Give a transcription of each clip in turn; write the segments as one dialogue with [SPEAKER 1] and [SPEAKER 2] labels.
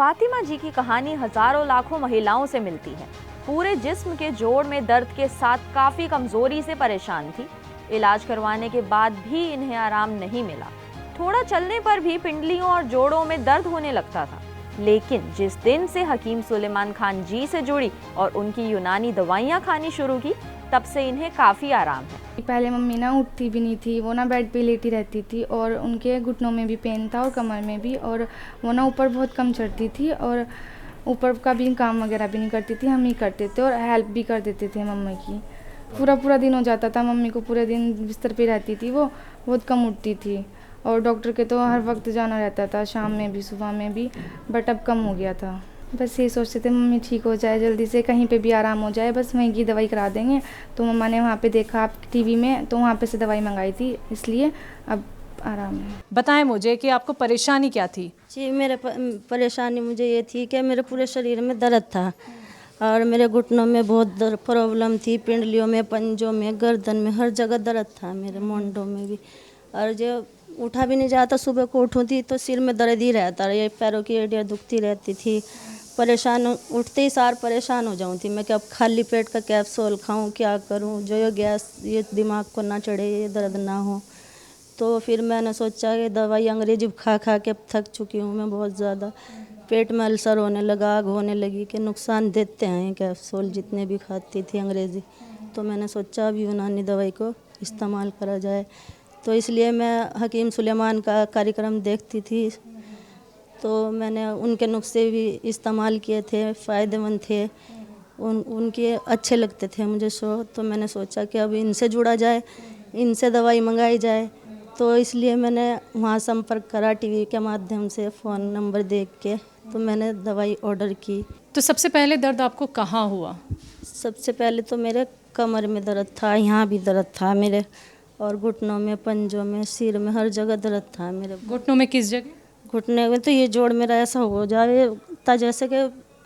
[SPEAKER 1] फातिमा जी की कहानी हजारों लाखों महिलाओं से मिलती है। पूरे जिस्म के जोड़ में दर्द के साथ काफी कमजोरी से परेशान थी। इलाज करवाने के बाद भी इन्हें आराम नहीं मिला। थोड़ा चलने पर भी पिंडलियों और जोड़ों में दर्द होने लगता था। लेकिन जिस दिन से हकीम सुलेमान खान जी से जुड़ी और उनकी यूनानी दवाइयाँ खानी शुरू की, तब से इन्हें काफ़ी आराम है।
[SPEAKER 2] पहले मम्मी ना उठती भी नहीं थी, वो ना बेड पे लेटी रहती थी और उनके घुटनों में भी पेन था और कमर में भी, और वो ना ऊपर बहुत कम चढ़ती थी और ऊपर का भी काम वगैरह भी नहीं करती थी, हम ही करते थे और हेल्प भी कर देते थे मम्मी की। पूरा दिन हो जाता था, मम्मी को पूरे दिन बिस्तर पे रहती थी, वो बहुत कम उठती थी और डॉक्टर के तो हर वक्त जाना रहता था, शाम में भी सुबह में भी, बट अब कम हो गया था। बस यही सोचते थे मम्मी ठीक हो जाए जल्दी से, कहीं पे भी आराम हो जाए, बस वहीं की दवाई करा देंगे। तो मम्मा ने वहाँ पे देखा आप टीवी में, तो वहाँ पे से दवाई मंगाई थी, इसलिए अब आराम है।
[SPEAKER 3] बताएं मुझे कि आपको परेशानी क्या थी?
[SPEAKER 4] जी, मेरे परेशानी मुझे ये थी कि मेरे पूरे शरीर में दर्द था और मेरे घुटनों में बहुत प्रॉब्लम थी, पिंडलियों में, पंजों में, गर्दन में, हर जगह दर्द था, मेरे मोंढों में भी। और जो उठा भी नहीं जाता, सुबह को उठूँ थी तो सिर में दर्द ही रहता, ये पैरों की हड्डियाँ दुखती रहती थी। परेशान, उठते ही सार परेशान हो जाऊँ थी मैं कि अब खाली पेट का कैप्सूल खाऊं, क्या करूं, जो ये गैस ये दिमाग को ना चढ़े, ये दर्द ना हो। तो फिर मैंने सोचा कि दवाई अंग्रेजी खा खा के थक चुकी हूँ मैं बहुत ज़्यादा। पेट में अल्सर होने लगा, आग होने लगी कि नुकसान देते हैं कैप्सूल जितने भी खाती थी अंग्रेज़ी। तो मैंने सोचा अब यूनानी दवाई को इस्तेमाल करा जाए। तो इसलिए मैं हकीम सुलेमान का कार्यक्रम देखती थी, तो मैंने उनके नुस्खे भी इस्तेमाल किए थे, फ़ायदेमंद थे, उनके अच्छे लगते थे मुझे शो। तो मैंने सोचा कि अब इनसे जुड़ा जाए, इनसे दवाई मंगाई जाए। तो इसलिए मैंने वहाँ संपर्क करा टीवी के माध्यम से, फ़ोन नंबर देख के, तो मैंने दवाई ऑर्डर की।
[SPEAKER 3] तो सबसे पहले दर्द आपको कहाँ हुआ?
[SPEAKER 4] सबसे पहले तो मेरे कमर में दर्द था, यहाँ भी दर्द था मेरे, और घुटनों में, पंजों में, सिर में, हर जगह दर्द था मेरे।
[SPEAKER 3] घुटनों में किस जगह?
[SPEAKER 4] घुटने में तो ये जोड़ मेरा ऐसा हो जाए था जैसे कि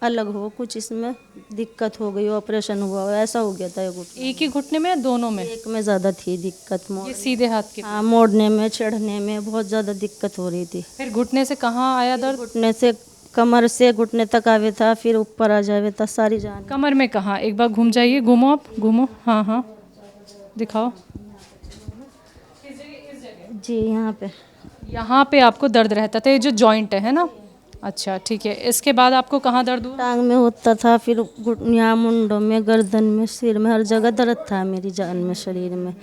[SPEAKER 4] अलग हो, कुछ इसमें दिक्कत हो गई, ऑपरेशन हुआ हो, ऐसा हो गया था ये घुटने।
[SPEAKER 3] एक ही घुटने में या दोनों में?
[SPEAKER 4] एक में ज़्यादा थी दिक्कत,
[SPEAKER 3] ये सीधे हाथ के?
[SPEAKER 4] हाँ, मोड़ने में, चढ़ने में बहुत ज़्यादा दिक्कत हो रही थी।
[SPEAKER 3] फिर घुटने से कहाँ आया दर्द?
[SPEAKER 4] घुटने से, कमर से घुटने तक आवे था, फिर ऊपर आ जावे था, सारी जान।
[SPEAKER 3] कमर में कहाँ? एक बार घूम जाइए, घूमो, आप घूमो, हाँ हाँ दिखाओ।
[SPEAKER 4] जी,
[SPEAKER 3] यहाँ पे आपको दर्द रहता था, ये जो जॉइंट है ना? अच्छा ठीक है। इसके बाद आपको कहाँ दर्द हुआ?
[SPEAKER 4] टांग में होता था, फिर यहाँ मुंडों में, गर्दन में, सिर में, हर जगह दर्द था मेरी जान में, शरीर में।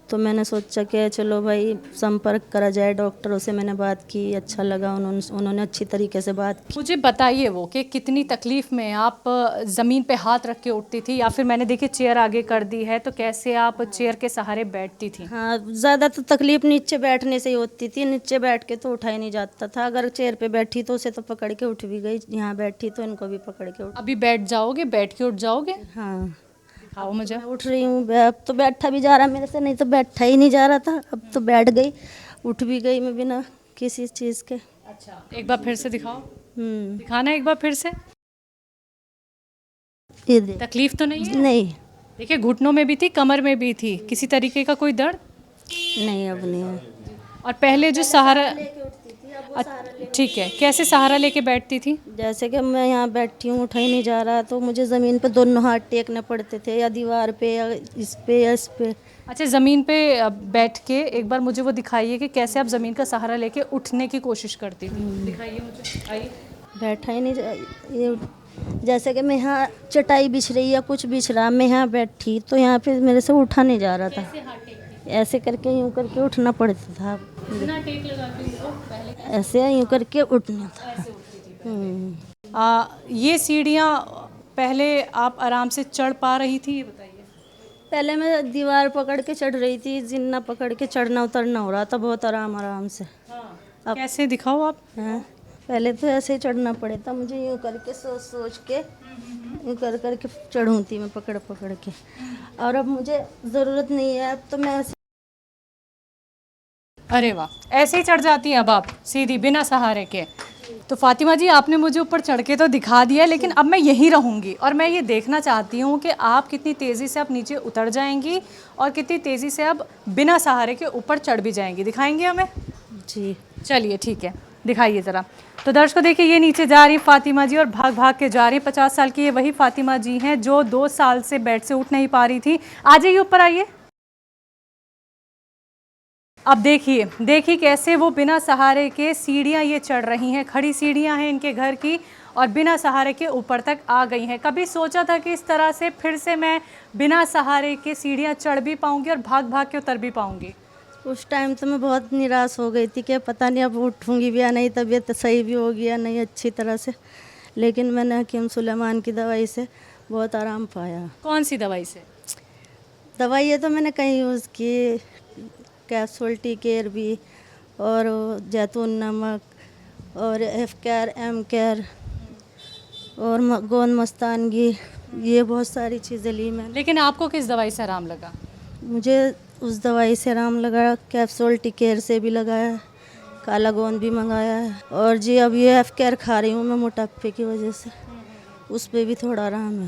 [SPEAKER 4] तो मैंने सोचा कि चलो भाई संपर्क करा जाए, डॉक्टरों से मैंने बात की, अच्छा लगा, उन्होंने अच्छी तरीके से बात की।
[SPEAKER 3] मुझे बताइए वो कि कितनी तकलीफ़ में आप ज़मीन पे हाथ रख के उठती थी, या फिर मैंने देखी चेयर आगे कर दी है, तो कैसे आप चेयर के सहारे बैठती थी?
[SPEAKER 4] हाँ, ज़्यादा तो तकलीफ़ नीचे बैठने से ही होती थी, नीचे बैठ के तो उठा ही नहीं जाता था। अगर चेयर पे बैठी तो उसे तो पकड़ के उठ भी गई, यहाँ बैठी तो इनको भी पकड़ के उठ।
[SPEAKER 3] अभी बैठ जाओगे, बैठ के उठ जाओगे?
[SPEAKER 4] हाँ,
[SPEAKER 3] आओ मुझे।
[SPEAKER 4] मैं उठ रही हूँ, अब तो बैठा भी जा रहा मेरे से, नहीं तो बैठा ही नहीं जा रहा था, अब तो बैठ गई, उठ भी गई मैं बिना किसी चीज़ के।
[SPEAKER 3] अच्छा, एक बार फिर से दिखाओ, दिखाना एक बार फिर से।
[SPEAKER 4] ये देख,
[SPEAKER 3] तकलीफ तो नहीं है?
[SPEAKER 4] नहीं
[SPEAKER 3] देखिए, घुटनों में भी थी, कमर में भी थी, किसी तरीके का कोई दर्द
[SPEAKER 4] नहीं, अब नहीं है।
[SPEAKER 3] और पहले जो सहारा, ठीक है, कैसे सहारा लेके बैठती थी?
[SPEAKER 4] जैसे कि मैं यहाँ बैठी हूँ, उठा ही नहीं जा रहा, तो मुझे ज़मीन पे दोनों हाथ टेकने पड़ते थे, या दीवार पे, या इस पे, या इस पे।
[SPEAKER 3] अच्छा, ज़मीन पे बैठ के एक बार मुझे वो दिखाइए कि कैसे आप ज़मीन का सहारा लेके उठने की कोशिश करती थी। दिखाइए मुझे, आइए।
[SPEAKER 4] बैठा ही नहीं ये, जैसे कि मैं यहाँ चटाई बिछ रही या कुछ बिछ रहा, मैं यहाँ बैठी तो यहाँ पे मेरे से उठा नहीं जा रहा था, ऐसे करके यूँ करके उठना पड़ता था, ऐसे यूँ करके उठना था।
[SPEAKER 3] ये सीढ़ियाँ पहले आप आराम से चढ़ पा रही थी, ये बताइए।
[SPEAKER 4] पहले मैं दीवार पकड़ के चढ़ रही थी, जिन्ना पकड़ के चढ़ना उतरना हो रहा था बहुत आराम से।
[SPEAKER 3] अब कैसे दिखाओ आप?
[SPEAKER 4] हाँ, पहले तो ऐसे ही चढ़ना पड़े था मुझे, यूँ करके सोच के यूँ कर के चढ़ूँ थी मैं, पकड़ के। और अब मुझे ज़रूरत नहीं है, अब तो मैं ऐसे।
[SPEAKER 3] अरे वाह, ऐसे ही चढ़ जाती हैं अब आप सीधी, बिना सहारे के। तो फातिमा जी, आपने मुझे ऊपर चढ़ के तो दिखा दिया, लेकिन अब मैं यहीं रहूँगी और मैं ये देखना चाहती हूँ कि आप कितनी तेज़ी से आप नीचे उतर जाएंगी और कितनी तेज़ी से आप बिना सहारे के ऊपर चढ़ भी जाएंगी। दिखाएंगे हमें?
[SPEAKER 4] जी
[SPEAKER 3] चलिए ठीक है। दिखाइए ज़रा। तो दर्शकों देखिए, ये नीचे जा रही फातिमा जी और भाग भाग के जा रही। 50 साल की ये वही फातिमा जी हैं जो 2 साल से बेड से उठ नहीं पा रही थी। आ जाइए, ऊपर आइए। अब देखिए, देखिए कैसे वो बिना सहारे के सीढ़ियाँ ये चढ़ रही हैं। खड़ी सीढ़ियाँ हैं इनके घर की और बिना सहारे के ऊपर तक आ गई हैं। कभी सोचा था कि इस तरह से फिर से मैं बिना सहारे के सीढ़ियाँ चढ़ भी पाऊंगी और भाग भाग के उतर भी पाऊंगी?
[SPEAKER 4] उस टाइम तो मैं बहुत निराश हो गई थी कि पता नहीं अब उठूँगी भी या नहीं, तबीयत सही भी होगी या नहीं अच्छी तरह से। लेकिन मैंने हकीम सुलेमान की दवाई से बहुत आराम पाया।
[SPEAKER 3] कौन सी दवाई से?
[SPEAKER 4] दवाई ये तो मैंने कहीं यूज़ की, कैप्सूल टी केयर भी, और जैतून नमक और एफ केयर, एम केयर और गोंद मस्तानगी, ये बहुत सारी चीज़ें ली मैंने।
[SPEAKER 3] लेकिन आपको किस दवाई से आराम लगा?
[SPEAKER 4] मुझे उस दवाई से आराम लगा, कैप्सूल टी केयर से भी लगाया, काला गोंद भी मंगाया है, और जी अब ये एफ केयर खा रही हूँ मैं मोटापे की वजह से, उस पर भी थोड़ा आराम है।